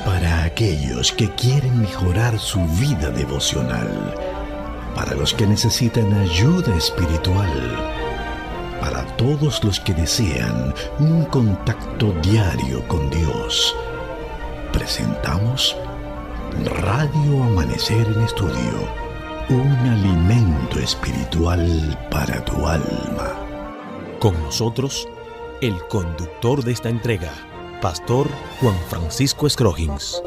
Para aquellos que quieren mejorar su vida devocional, para los que necesitan ayuda espiritual, para todos los que desean un contacto diario con Dios, presentamos Radio Amanecer en Estudio, un alimento espiritual para tu alma. Con nosotros, el conductor de esta entrega, Pastor Juan Francisco Scroggins.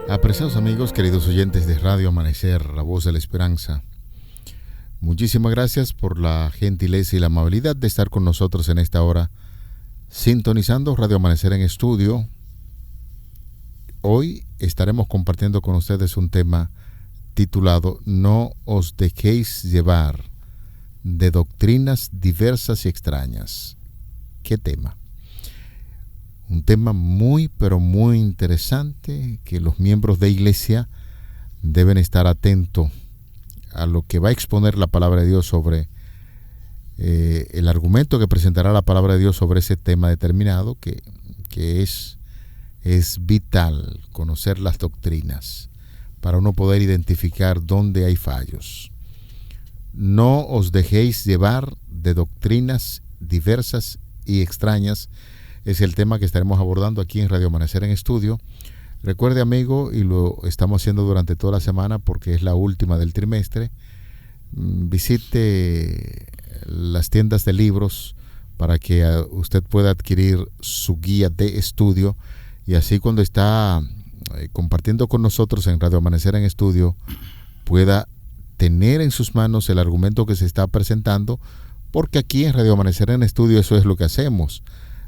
Apreciados amigos, queridos oyentes de Radio Amanecer, la voz de la esperanza, muchísimas gracias por la gentileza y la amabilidad de estar con nosotros en esta hora, sintonizando Radio Amanecer en Estudio. Hoy estaremos compartiendo con ustedes un tema titulado No os dejéis llevar de doctrinas diversas y extrañas. ¿Qué tema? Un tema muy, pero muy interesante que los miembros de iglesia deben estar atentos a lo que va a exponer la palabra de Dios sobre el argumento que presentará la palabra de Dios sobre ese tema determinado, que es vital conocer las doctrinas para uno poder identificar dónde hay fallos. No os dejéis llevar de doctrinas diversas y extrañas es el tema que estaremos abordando aquí en Radio Amanecer en Estudio. Recuerde, amigo, y lo estamos haciendo durante toda la semana porque es la última del trimestre, visite las tiendas de libros para que usted pueda adquirir su guía de estudio y así cuando está compartiendo con nosotros en Radio Amanecer en Estudio pueda tener en sus manos el argumento que se está presentando, porque aquí en Radio Amanecer en Estudio eso es lo que hacemos,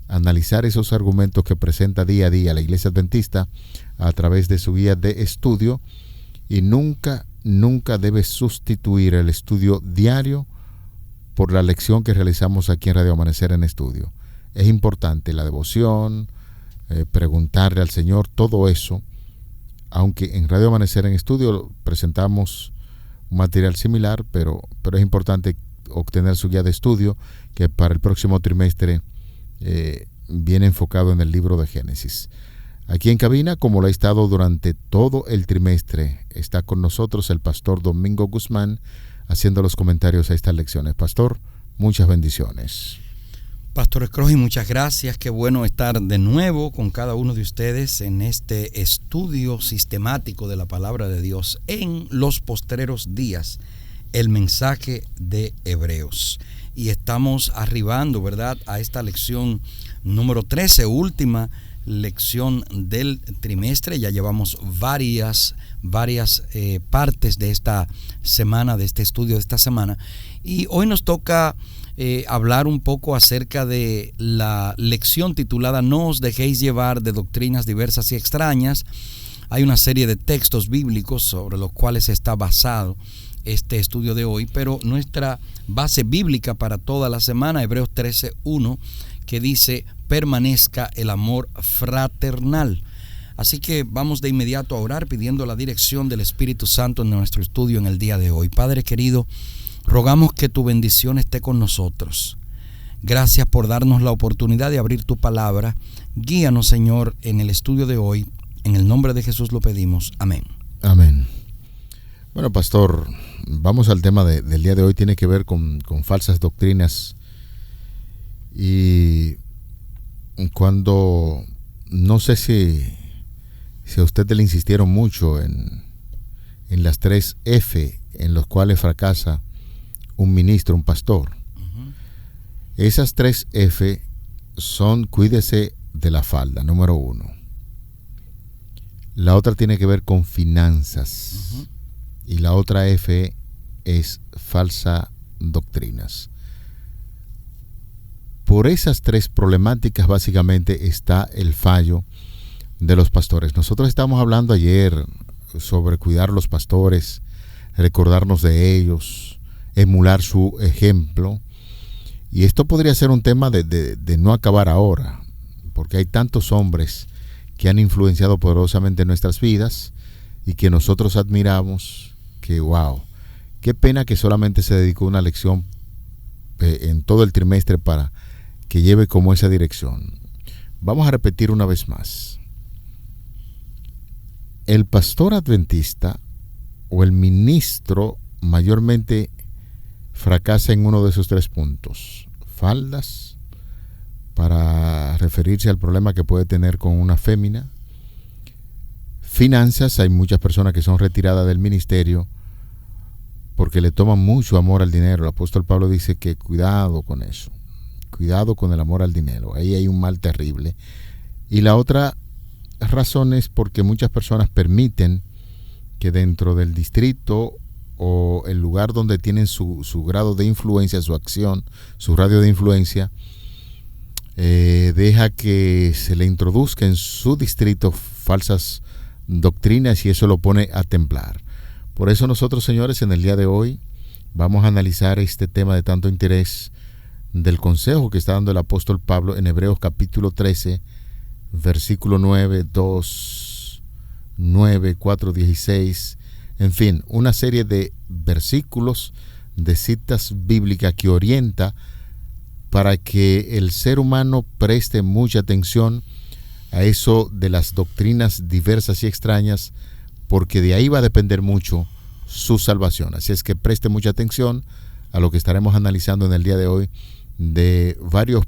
analizar esos argumentos que presenta día a día la Iglesia Adventista a través de su guía de estudio, y nunca debe sustituir el estudio diario por la lección que realizamos aquí en Radio Amanecer en Estudio. Es importante la devoción, preguntarle al Señor, todo eso, aunque en Radio Amanecer en Estudio presentamos un material similar, pero es importante obtener su guía de estudio, que para el próximo trimestre viene enfocado en el libro de Génesis. Aquí en cabina, como lo ha estado durante todo el trimestre, está con nosotros el pastor Domingo Guzmán haciendo los comentarios a estas lecciones. Pastor, muchas bendiciones. Pastor Scroggins, muchas gracias. Qué bueno estar de nuevo con cada uno de ustedes en este estudio sistemático de la palabra de Dios en los postreros días, el mensaje de Hebreos. Y estamos arribando, ¿verdad?, a esta lección número 13, última lección del trimestre. Ya llevamos varias partes de esta semana, de este estudio de esta semana. Y hoy nos toca hablar un poco acerca de la lección titulada No os dejéis llevar de doctrinas diversas y extrañas. Hay una serie de textos bíblicos sobre los cuales está basado este estudio de hoy, pero nuestra base bíblica para toda la semana, Hebreos 13:1, que dice: permanezca el amor fraternal. Así que vamos de inmediato a orar pidiendo la dirección del Espíritu Santo en nuestro estudio en el día de hoy. Padre querido, rogamos que tu bendición esté con nosotros. Gracias por darnos la oportunidad de abrir tu palabra. Guíanos, Señor, en el estudio de hoy. En el nombre de Jesús lo pedimos. Amén. Amén. Bueno, pastor, vamos al tema del día de hoy. Tiene que ver con falsas doctrinas. Y cuando, no sé si a usted le insistieron mucho en las 3 F en los cuales fracasa un ministro, un pastor. Esas 3 F son: cuídese de la falda, número 1. La otra tiene que ver con finanzas. Y la otra F es falsa doctrinas. Por esas 3 problemáticas básicamente está el fallo de los pastores. Nosotros estábamos hablando ayer sobre cuidar a los pastores, recordarnos de ellos, emular su ejemplo. Y esto podría ser un tema de no acabar ahora, porque hay tantos hombres que han influenciado poderosamente nuestras vidas y que nosotros admiramos, que wow, qué pena que solamente se dedicó una lección en todo el trimestre para que lleve como esa dirección. Vamos a repetir una vez más. El pastor adventista o el ministro mayormente fracasa en uno de esos 3 puntos. Faldas, para referirse al problema que puede tener con una fémina. Finanzas, hay muchas personas que son retiradas del ministerio porque le toman mucho amor al dinero. El apóstol Pablo dice que cuidado con eso, cuidado con el amor al dinero, ahí hay un mal terrible. Y la otra razón es porque muchas personas permiten que dentro del distrito o el lugar donde tienen su grado de influencia, su acción, su radio de influencia, deja que se le introduzca en su distrito falsas doctrinas y eso lo pone a temblar. Por eso nosotros, señores, en el día de hoy vamos a analizar este tema de tanto interés del consejo que está dando el apóstol Pablo en Hebreos capítulo 13, versículo 9, 2, 9, 4, 16, en fin, una serie de versículos, de citas bíblicas que orienta para que el ser humano preste mucha atención a eso de las doctrinas diversas y extrañas, porque de ahí va a depender mucho su salvación. Así es que preste mucha atención a lo que estaremos analizando en el día de hoy, de varios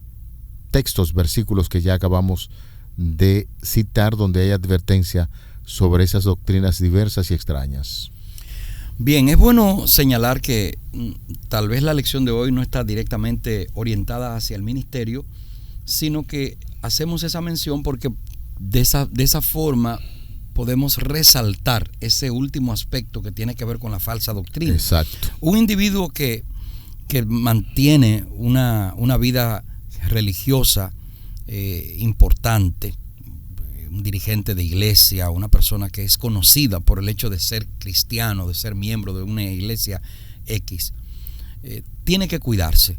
textos, versículos que ya acabamos de citar, donde hay advertencia sobre esas doctrinas diversas y extrañas. Bien, es bueno señalar que tal vez la lección de hoy no está directamente orientada hacia el ministerio, sino que hacemos esa mención porque de esa forma podemos resaltar ese último aspecto que tiene que ver con la falsa doctrina. Exacto. Un individuo que mantiene una vida religiosa importante, un dirigente de iglesia, una persona que es conocida por el hecho de ser cristiano, de ser miembro de una iglesia X, tiene que cuidarse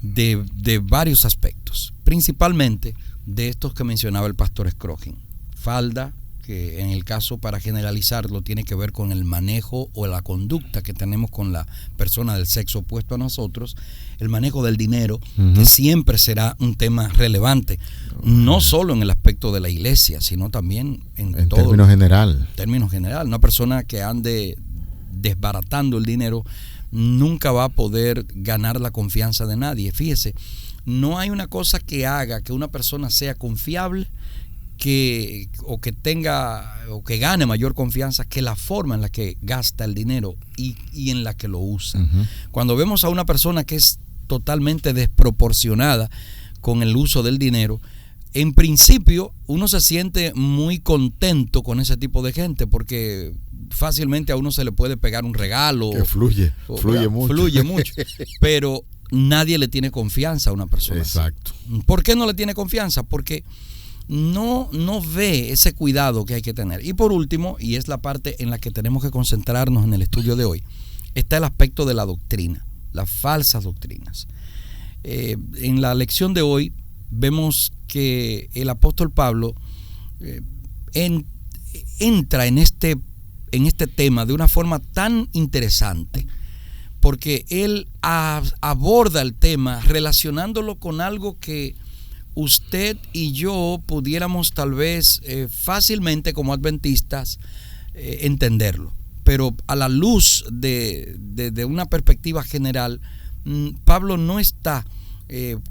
de varios aspectos, principalmente de estos que mencionaba el pastor Scrogin. Falda, que en el caso, para generalizarlo, tiene que ver con el manejo o la conducta que tenemos con la persona del sexo opuesto a nosotros, el manejo del dinero, que siempre será un tema relevante, no solo en el aspecto de la iglesia, sino también en todo términos general. Términos general. Una persona que ande desbaratando el dinero nunca va a poder ganar la confianza de nadie. Fíjese, no hay una cosa que haga que una persona sea confiable que gane mayor confianza que la forma en la que gasta el dinero y en la que lo usa. Cuando vemos a una persona que es totalmente desproporcionada con el uso del dinero, en principio uno se siente muy contento con ese tipo de gente, porque fácilmente a uno se le puede pegar un regalo. Que fluye mucho. Pero nadie le tiene confianza a una persona. Exacto. Así. ¿Por qué no le tiene confianza? Porque no ve ese cuidado que hay que tener. Y por último, y es la parte en la que tenemos que concentrarnos en el estudio de hoy, está el aspecto de la doctrina, las falsas doctrinas. En la lección de hoy vemos que el apóstol Pablo entra en este tema de una forma tan interesante, porque él aborda el tema relacionándolo con algo que usted y yo pudiéramos tal vez fácilmente como adventistas entenderlo, pero a la luz de una perspectiva general, Pablo no está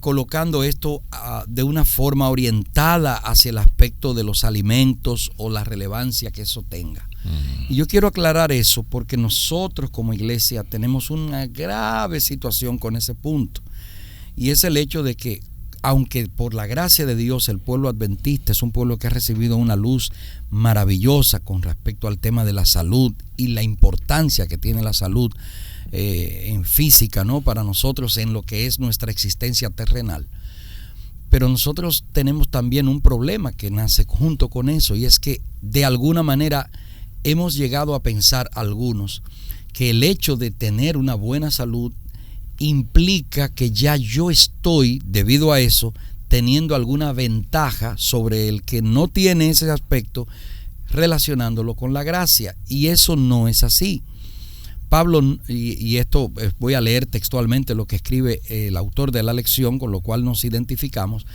colocando esto de una forma orientada hacia el aspecto de los alimentos o la relevancia que eso tenga. Y yo quiero aclarar eso porque nosotros como iglesia tenemos una grave situación con ese punto, y es el hecho de que aunque por la gracia de Dios el pueblo adventista es un pueblo que ha recibido una luz maravillosa con respecto al tema de la salud y la importancia que tiene la salud en física, ¿no?, para nosotros en lo que es nuestra existencia terrenal. Pero nosotros tenemos también un problema que nace junto con eso, y es que de alguna manera hemos llegado a pensar algunos que el hecho de tener una buena salud implica que ya yo estoy, debido a eso, teniendo alguna ventaja sobre el que no tiene ese aspecto, relacionándolo con la gracia, y eso no es así. Pablo, y esto voy a leer textualmente lo que escribe el autor de la lección, con lo cual nos identificamos.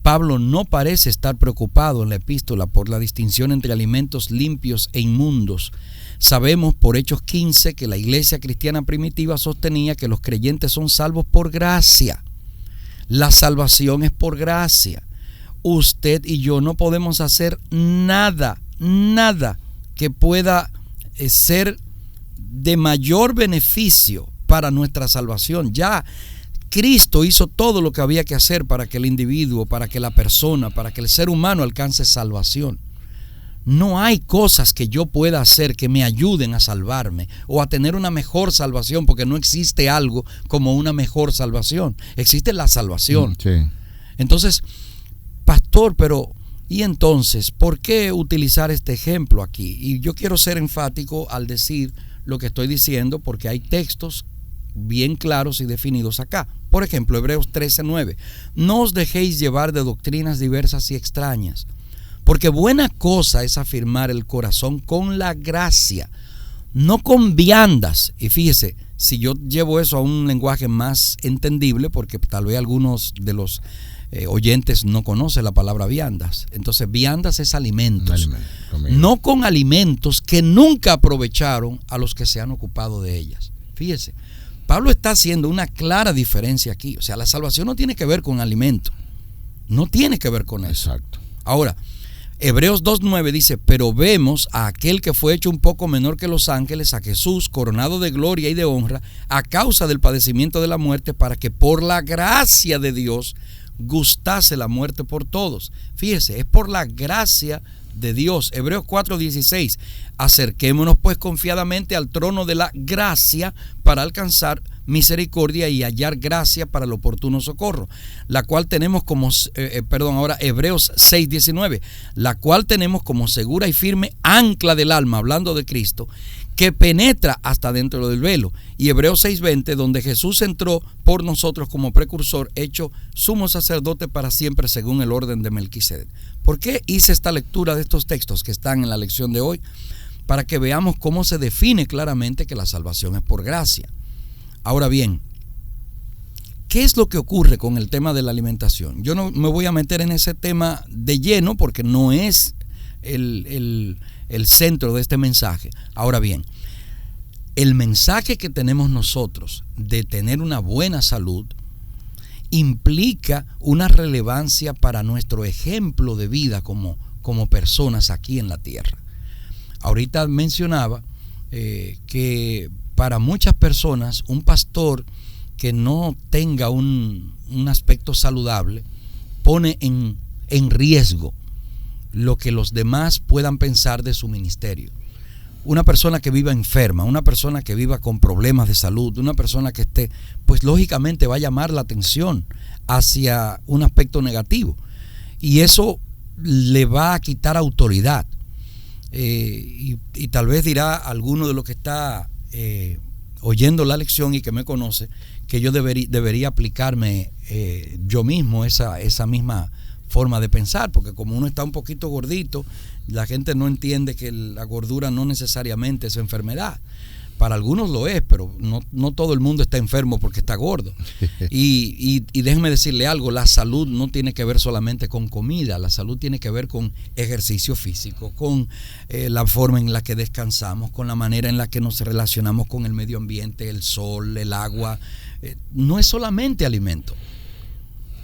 Pablo no parece estar preocupado en la epístola por la distinción entre alimentos limpios e inmundos. Sabemos por Hechos 15 que la iglesia cristiana primitiva sostenía que los creyentes son salvos por gracia. La salvación es por gracia. Usted y yo no podemos hacer nada que pueda ser de mayor beneficio para nuestra salvación. Ya Cristo hizo todo lo que había que hacer para que el individuo, para que la persona, para que el ser humano alcance salvación. No hay cosas que yo pueda hacer que me ayuden a salvarme o a tener una mejor salvación, porque no existe algo como una mejor salvación. Existe la salvación. Sí. Entonces, pastor, pero ¿y entonces por qué utilizar este ejemplo aquí? Y yo quiero ser enfático al decir lo que estoy diciendo, porque hay textos bien claros y definidos acá. Por ejemplo, Hebreos 13:9. No os dejéis llevar de doctrinas diversas y extrañas, porque buena cosa es afirmar el corazón con la gracia, no con viandas. Y fíjese, si yo llevo eso a un lenguaje más entendible, porque tal vez algunos de los oyentes no conocen la palabra viandas. Entonces, viandas es alimentos. No con alimentos que nunca aprovecharon a los que se han ocupado de ellas. Fíjese, Pablo está haciendo una clara diferencia aquí. O sea, la salvación no tiene que ver con alimento. No tiene que ver con eso. Exacto. Ahora, Hebreos 2:9 dice, pero vemos a aquel que fue hecho un poco menor que los ángeles, a Jesús, coronado de gloria y de honra, a causa del padecimiento de la muerte, para que por la gracia de Dios gustase la muerte por todos. Fíjese, es por la gracia de Dios. Hebreos 4:16, acerquémonos pues confiadamente al trono de la gracia para alcanzar misericordia y hallar gracia para el oportuno socorro, la cual tenemos como, Hebreos 6:19, la cual tenemos como segura y firme ancla del alma, hablando de Cristo, que penetra hasta dentro del velo. Y Hebreos 6:20, donde Jesús entró por nosotros como precursor, hecho sumo sacerdote para siempre según el orden de Melquisedec. ¿Por qué hice esta lectura de estos textos que están en la lección de hoy? Para que veamos cómo se define claramente que la salvación es por gracia. Ahora bien, ¿qué es lo que ocurre con el tema de la alimentación? Yo no me voy a meter en ese tema de lleno porque no es el centro de este mensaje. Ahora bien, el mensaje que tenemos nosotros de tener una buena salud implica una relevancia para nuestro ejemplo de vida como personas aquí en la tierra. Ahorita mencionaba que para muchas personas un pastor que no tenga un aspecto saludable pone en riesgo lo que los demás puedan pensar de su ministerio. Una persona que viva enferma, una persona que viva con problemas de salud, una persona que esté, pues lógicamente va a llamar la atención hacia un aspecto negativo y eso le va a quitar autoridad. Y tal vez dirá alguno de los que está oyendo la lección y que me conoce que yo debería aplicarme yo mismo esa misma forma de pensar, porque como uno está un poquito gordito, la gente no entiende que la gordura no necesariamente es enfermedad. Para algunos lo es, pero no todo el mundo está enfermo porque está gordo. Y déjenme decirle algo, la salud no tiene que ver solamente con comida, la salud tiene que ver con ejercicio físico, con la forma en la que descansamos, con la manera en la que nos relacionamos con el medio ambiente, el sol, el agua. No es solamente alimento.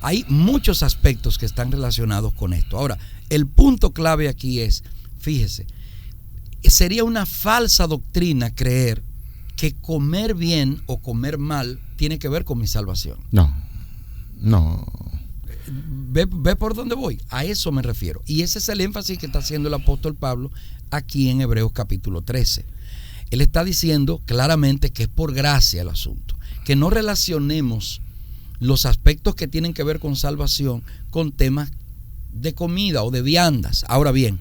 Hay muchos aspectos que están relacionados con esto. Ahora, el punto clave aquí es, fíjese, sería una falsa doctrina creer que comer bien o comer mal tiene que ver con mi salvación. No. ¿Ve por dónde voy? A eso me refiero. Y ese es el énfasis que está haciendo el apóstol Pablo aquí en Hebreos capítulo 13. Él está diciendo claramente que es por gracia el asunto. Que no relacionemos los aspectos que tienen que ver con salvación con temas de comida o de viandas. Ahora bien,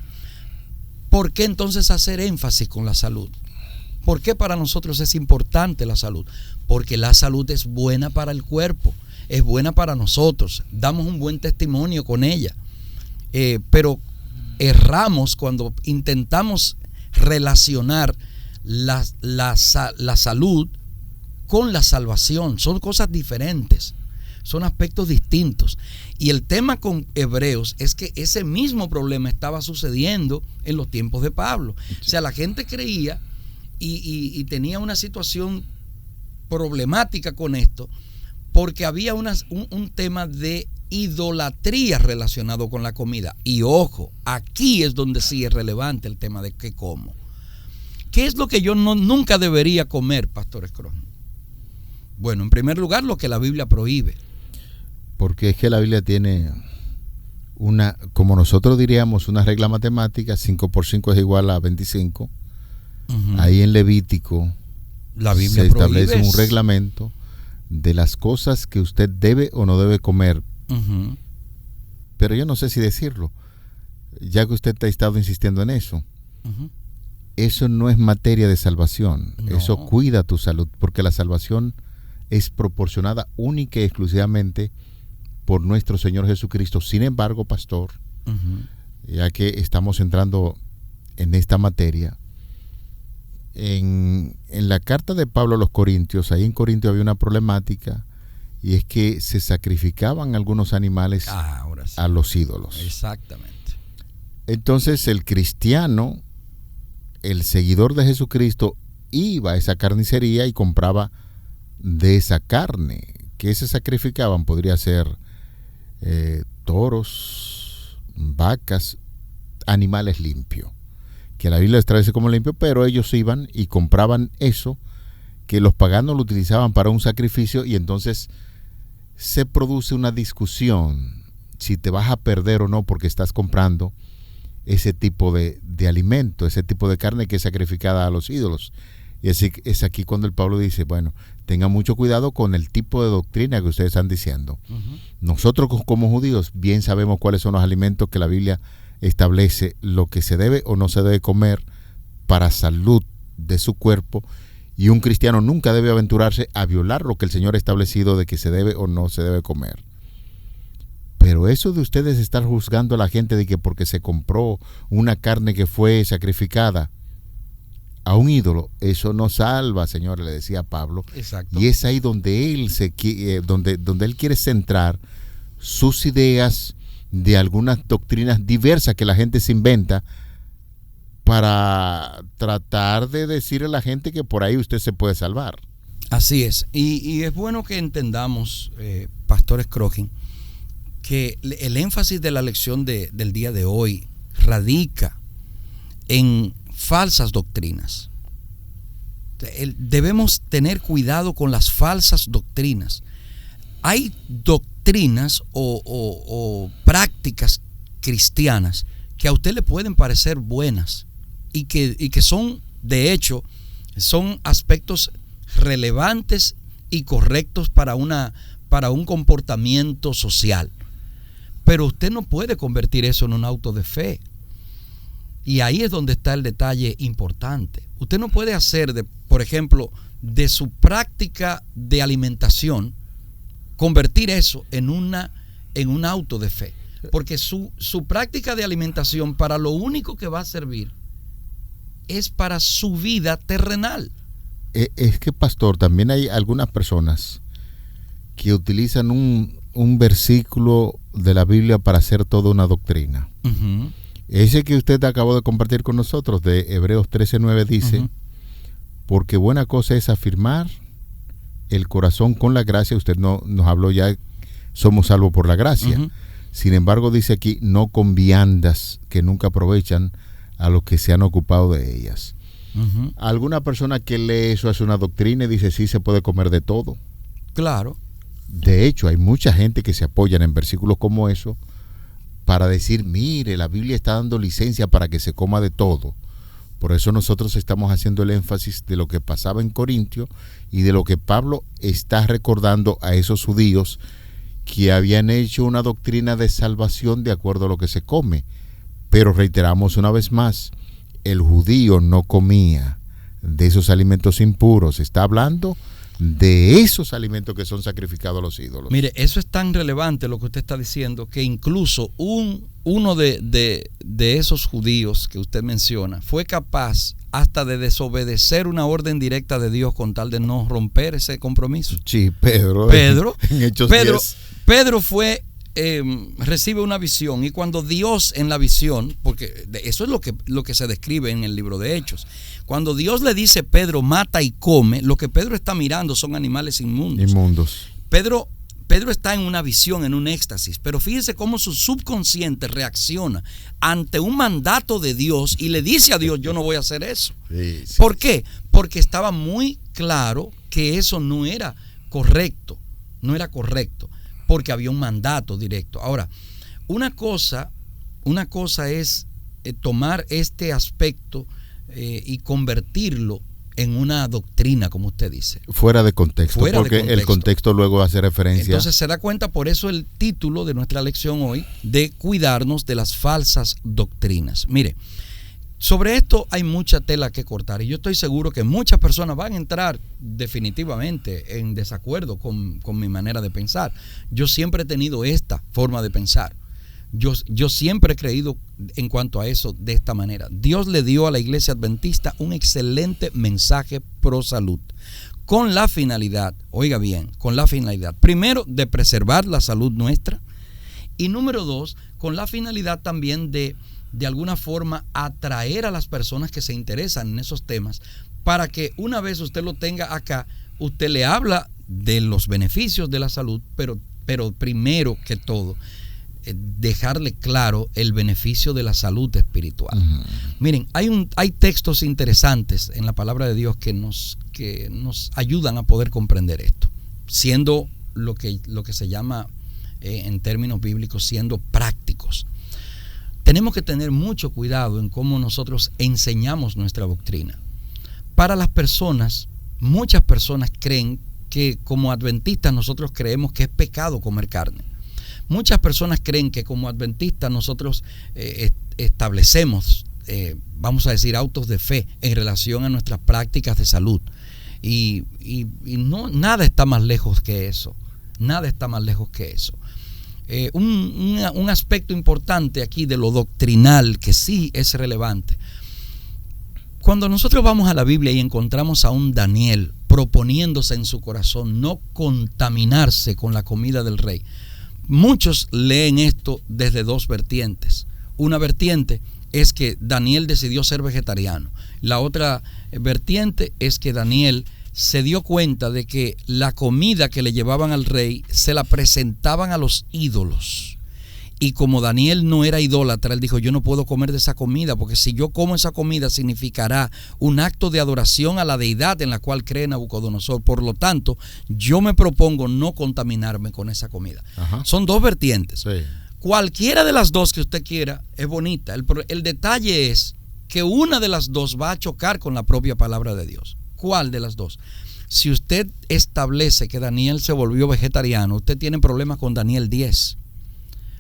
¿por qué entonces hacer énfasis con la salud? ¿Por qué para nosotros es importante la salud? Porque la salud es buena para el cuerpo, es buena para nosotros, damos un buen testimonio con ella, pero erramos cuando intentamos relacionar la salud con la salvación. Son cosas diferentes. son aspectos distintos. Y el tema con Hebreos es que ese mismo problema estaba sucediendo en los tiempos de Pablo. O sea, la gente creía y tenía una situación problemática con esto, porque había un tema de idolatría relacionado con la comida. Y ojo, aquí es donde sí es relevante el tema de qué como. ¿Qué es lo que yo nunca debería comer, Pastor Scrooge? Bueno, en primer lugar, lo que la Biblia prohíbe. Porque es que la Biblia tiene una, como nosotros diríamos, una regla matemática: 5 por 5 es igual a 25. Uh-huh. Ahí en Levítico la Biblia se establece un reglamento de las cosas que usted debe o no debe comer. Uh-huh. Pero yo no sé si decirlo, ya que usted ha estado insistiendo en eso. Uh-huh. Eso no es materia de salvación. No. Eso cuida tu salud, porque la salvación es proporcionada única y exclusivamente por nuestro Señor Jesucristo. Sin embargo, pastor, uh-huh, ya que estamos entrando en esta materia, en la carta de Pablo a los Corintios, ahí en Corintios había una problemática, y es que se sacrificaban algunos animales sí, a los ídolos. Exactamente. Entonces el cristiano, el seguidor de Jesucristo, iba a esa carnicería y compraba de esa carne. ¿Qué se sacrificaban? Podría ser toros, vacas, animales limpios, que la Biblia establece como limpio, pero ellos iban y compraban eso, que los paganos lo utilizaban para un sacrificio, y entonces se produce una discusión si te vas a perder o no porque estás comprando ese tipo de alimento, ese tipo de carne que es sacrificada a los ídolos. Y es aquí cuando el Pablo dice, bueno, tengan mucho cuidado con el tipo de doctrina que ustedes están diciendo. Uh-huh. Nosotros como judíos bien sabemos cuáles son los alimentos que la Biblia establece, lo que se debe o no se debe comer para salud de su cuerpo, y un cristiano nunca debe aventurarse a violar lo que el Señor ha establecido de que se debe o no se debe comer. Pero eso de ustedes estar juzgando a la gente de que porque se compró una carne que fue sacrificada a un ídolo, eso no salva, señores, le decía Pablo. Exacto. Y es ahí donde él donde él quiere centrar sus ideas de algunas doctrinas diversas que la gente se inventa para tratar de decirle a la gente que por ahí usted se puede salvar. Así es. Y es bueno que entendamos, Pastor Scrooge, que el énfasis de la lección del día de hoy radica en falsas doctrinas. Debemos tener cuidado con las falsas doctrinas. Hay doctrinas o prácticas cristianas que a usted le pueden parecer buenas y que son, de hecho, son aspectos relevantes y correctos para un comportamiento social. Pero usted no puede convertir eso en un auto de fe. Y ahí es donde está el detalle importante. Usted no puede hacer, por ejemplo, de su práctica de alimentación, convertir eso en un auto de fe. Porque su práctica de alimentación, para lo único que va a servir es para su vida terrenal. Es que, pastor, también hay algunas personas que utilizan un versículo de la Biblia para hacer toda una doctrina. Uh-huh. Ese que usted acabó de compartir con nosotros, de Hebreos 13:9, dice, uh-huh, porque buena cosa es afirmar el corazón con la gracia. Usted nos habló ya, somos salvos por la gracia. Uh-huh. Sin embargo, dice aquí, no con viandas que nunca aprovechan a los que se han ocupado de ellas. Uh-huh. Alguna persona que lee eso hace una doctrina y dice, sí, se puede comer de todo. Claro. De hecho, hay mucha gente que se apoyan en versículos como eso para decir, mire, la Biblia está dando licencia para que se coma de todo. Por eso nosotros estamos haciendo el énfasis de lo que pasaba en Corintio y de lo que Pablo está recordando a esos judíos que habían hecho una doctrina de salvación de acuerdo a lo que se come. Pero reiteramos una vez más, el judío no comía de esos alimentos impuros. Está hablando de esos alimentos que son sacrificados a los ídolos. Mire, eso es tan relevante lo que usted está diciendo, que incluso uno de esos judíos que usted menciona fue capaz hasta de desobedecer una orden directa de Dios con tal de no romper ese compromiso. Sí, Pedro en Hechos 10. Pedro recibe una visión, y cuando Dios en la visión, porque eso es lo que se describe en el libro de Hechos, cuando Dios le dice Pedro mata y come, lo que Pedro está mirando son animales inmundos. Pedro está en una visión, en un éxtasis, pero fíjese cómo su subconsciente reacciona ante un mandato de Dios y le dice a Dios, yo no voy a hacer eso. Sí. ¿Por qué? Porque estaba muy claro que eso no era correcto, porque había un mandato directo. Ahora, una cosa es tomar este aspecto y convertirlo en una doctrina, como usted dice. Fuera de contexto. El contexto luego hace referencia. Entonces se da cuenta, por eso el título de nuestra lección hoy, de cuidarnos de las falsas doctrinas. Mire, sobre esto hay mucha tela que cortar, y yo estoy seguro que muchas personas van a entrar definitivamente en desacuerdo con mi manera de pensar. Yo siempre he tenido esta forma de pensar. Yo siempre he creído en cuanto a eso de esta manera. Dios le dio a la iglesia adventista un excelente mensaje pro salud, con la finalidad, oiga bien, primero, de preservar la salud nuestra, y número dos, con la finalidad también de alguna forma atraer a las personas que se interesan en esos temas, para que una vez usted lo tenga acá, usted le habla de los beneficios de la salud, pero primero que todo, dejarle claro el beneficio de la salud espiritual. Uh-huh. Miren, hay textos interesantes en la palabra de Dios que nos ayudan a poder comprender esto, siendo lo que se llama en términos bíblicos, siendo prácticos. Tenemos que tener mucho cuidado en cómo nosotros enseñamos nuestra doctrina. Para las personas, muchas personas creen que como adventistas nosotros creemos que es pecado comer carne. Muchas personas creen que como adventistas nosotros establecemos, vamos a decir, autos de fe en relación a nuestras prácticas de salud. Y no, nada está más lejos que eso. Un aspecto importante aquí de lo doctrinal que sí es relevante. Cuando nosotros vamos a la Biblia y encontramos a un Daniel proponiéndose en su corazón no contaminarse con la comida del rey, muchos leen esto desde dos vertientes. Una vertiente es que Daniel decidió ser vegetariano. La otra vertiente es que Daniel se dio cuenta de que la comida que le llevaban al rey se la presentaban a los ídolos. Y como Daniel no era idólatra, él dijo, yo no puedo comer de esa comida, porque si yo como esa comida significará un acto de adoración a la deidad en la cual cree Nabucodonosor. Por lo tanto, yo me propongo no contaminarme con esa comida. Ajá. Son dos vertientes. Sí. Cualquiera de las dos que usted quiera es bonita. El detalle es que una de las dos va a chocar con la propia palabra de Dios. ¿Cuál de las dos? Si usted establece que Daniel se volvió vegetariano, usted tiene problemas con Daniel 10.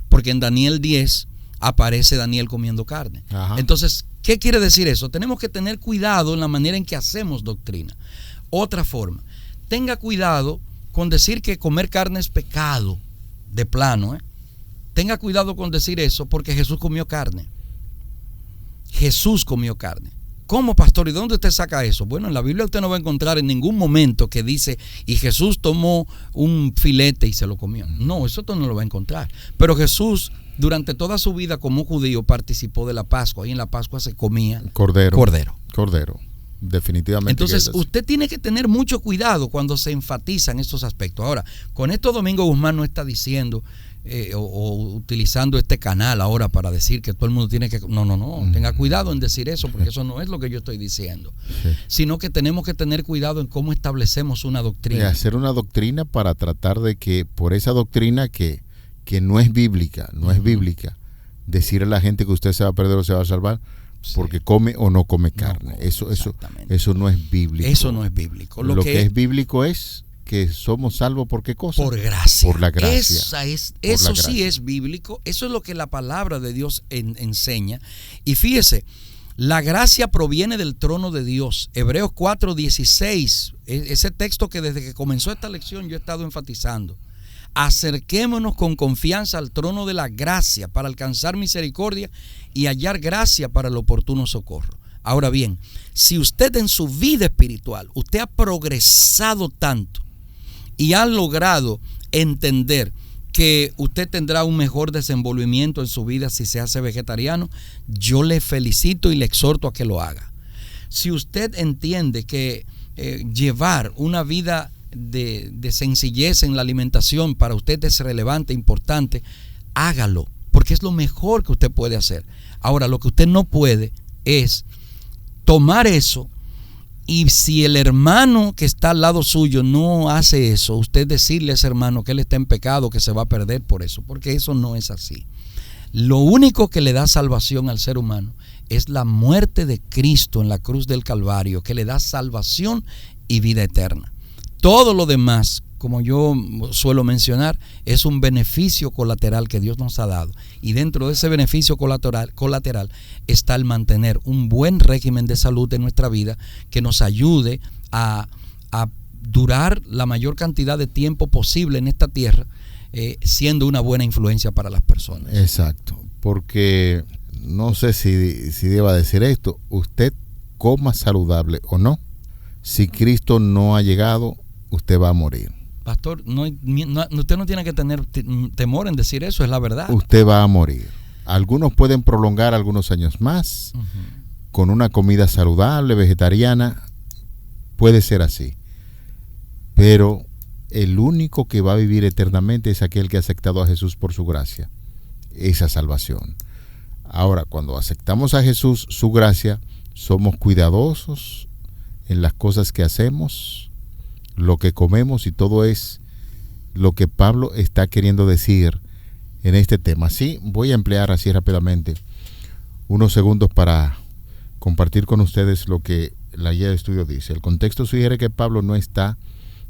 Porque en Daniel 10 aparece Daniel comiendo carne. Ajá. Entonces, ¿qué quiere decir eso? Tenemos que tener cuidado en la manera en que hacemos doctrina. Otra forma, tenga cuidado con decir que comer carne es pecado, de plano. Tenga cuidado con decir eso, porque Jesús comió carne. Jesús comió carne. ¿Cómo, pastor? ¿Y de dónde usted saca eso? Bueno, en la Biblia usted no va a encontrar en ningún momento que dice, y Jesús tomó un filete y se lo comió. No, eso usted no lo va a encontrar. Pero Jesús, durante toda su vida como judío, participó de la Pascua, y en la Pascua se comía cordero. Definitivamente. Entonces, usted tiene que tener mucho cuidado cuando se enfatizan estos aspectos. Ahora, con esto Domingo Guzmán no está diciendo o utilizando este canal ahora para decir que todo el mundo tiene que... No, tenga cuidado en decir eso, porque eso no es lo que yo estoy diciendo. Sí. Sino que tenemos que tener cuidado en cómo establecemos una doctrina. Hacer una doctrina para tratar de que por esa doctrina que no es bíblica, decirle a la gente que usted se va a perder o se va a salvar, porque come o no come carne. Eso no es bíblico. Eso no es bíblico. Lo que es bíblico es que somos salvos ¿por qué cosa? Por gracia. Por la gracia. Eso sí es bíblico. Eso es lo que la palabra de Dios enseña. Y fíjese, La gracia proviene del trono de Dios. Hebreos 4:16, ese texto que desde que comenzó esta lección yo he estado enfatizando. Acerquémonos con confianza al trono de la gracia para alcanzar misericordia y hallar gracia para el oportuno socorro. Ahora bien, si usted en su vida espiritual, usted ha progresado tanto y ha logrado entender que usted tendrá un mejor desenvolvimiento en su vida si se hace vegetariano, yo le felicito y le exhorto a que lo haga. Si usted entiende que llevar una vida de sencillez en la alimentación para usted es relevante, importante, hágalo, porque es lo mejor que usted puede hacer. Ahora, lo que usted no puede es tomar eso, y si el hermano que está al lado suyo no hace eso, usted decirle a ese hermano que él está en pecado, que se va a perder por eso, porque eso no es así. Lo único que le da salvación al ser humano es la muerte de Cristo en la cruz del Calvario, que le da salvación y vida eterna. Todo lo demás, como yo suelo mencionar, es un beneficio colateral que Dios nos ha dado. Y dentro de ese beneficio colateral está el mantener un buen régimen de salud en nuestra vida que nos ayude a durar la mayor cantidad de tiempo posible en esta tierra, siendo una buena influencia para las personas. Exacto, porque no sé si deba decir esto, usted coma saludable o no, si Cristo no ha llegado, usted va a morir. Pastor, usted no tiene que tener temor en decir eso, es la verdad. Usted va a morir. Algunos pueden prolongar algunos años más con una comida saludable, vegetariana, puede ser así. Pero el único que va a vivir eternamente es aquel que ha aceptado a Jesús por su gracia, esa salvación. Ahora, cuando aceptamos a Jesús, su gracia, somos cuidadosos en las cosas que hacemos, lo que comemos, y todo es lo que Pablo está queriendo decir en este tema. Sí, voy a emplear así rápidamente unos segundos para compartir con ustedes lo que la guía de estudio dice. El contexto sugiere que Pablo no está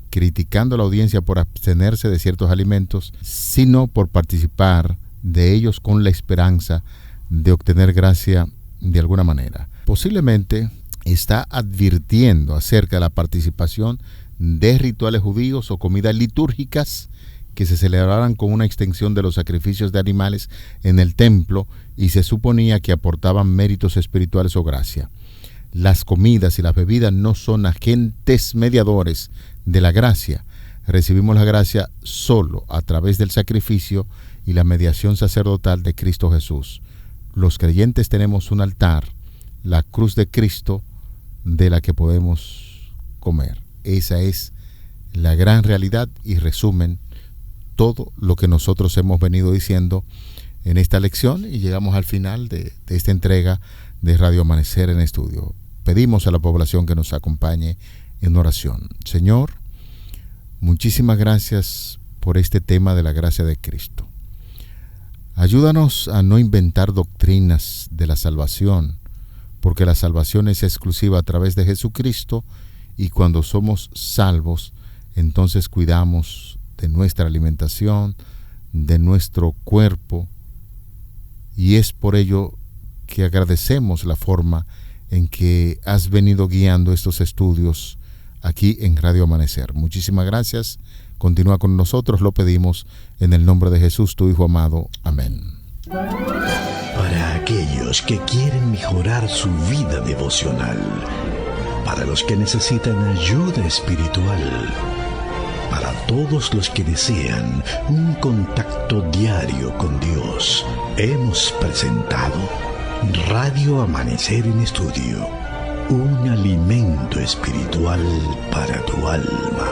criticando a la audiencia por abstenerse de ciertos alimentos, sino por participar de ellos con la esperanza de obtener gracia de alguna manera. Posiblemente está advirtiendo acerca de la participación de rituales judíos o comidas litúrgicas que se celebraban con una extensión de los sacrificios de animales en el templo y se suponía que aportaban méritos espirituales o gracia. Las comidas y las bebidas no son agentes mediadores de la gracia. Recibimos la gracia solo a través del sacrificio y la mediación sacerdotal de Cristo Jesús. Los creyentes tenemos un altar, la cruz de Cristo, de la que podemos comer. Esa es la gran realidad y resumen todo lo que nosotros hemos venido diciendo en esta lección, y llegamos al final de esta entrega de Radio Amanecer en Estudio. Pedimos a la población que nos acompañe en oración. Señor, muchísimas gracias por este tema de la gracia de Cristo. Ayúdanos a no inventar doctrinas de la salvación, porque la salvación es exclusiva a través de Jesucristo, y cuando somos salvos, entonces cuidamos de nuestra alimentación, de nuestro cuerpo, y es por ello que agradecemos la forma en que has venido guiando estos estudios aquí en Radio Amanecer. Muchísimas gracias. Continúa con nosotros, lo pedimos en el nombre de Jesús, tu Hijo amado. Amén. Para aquellos que quieren mejorar su vida devocional, para los que necesitan ayuda espiritual, para todos los que desean un contacto diario con Dios, hemos presentado Radio Amanecer en Estudio, un alimento espiritual para tu alma.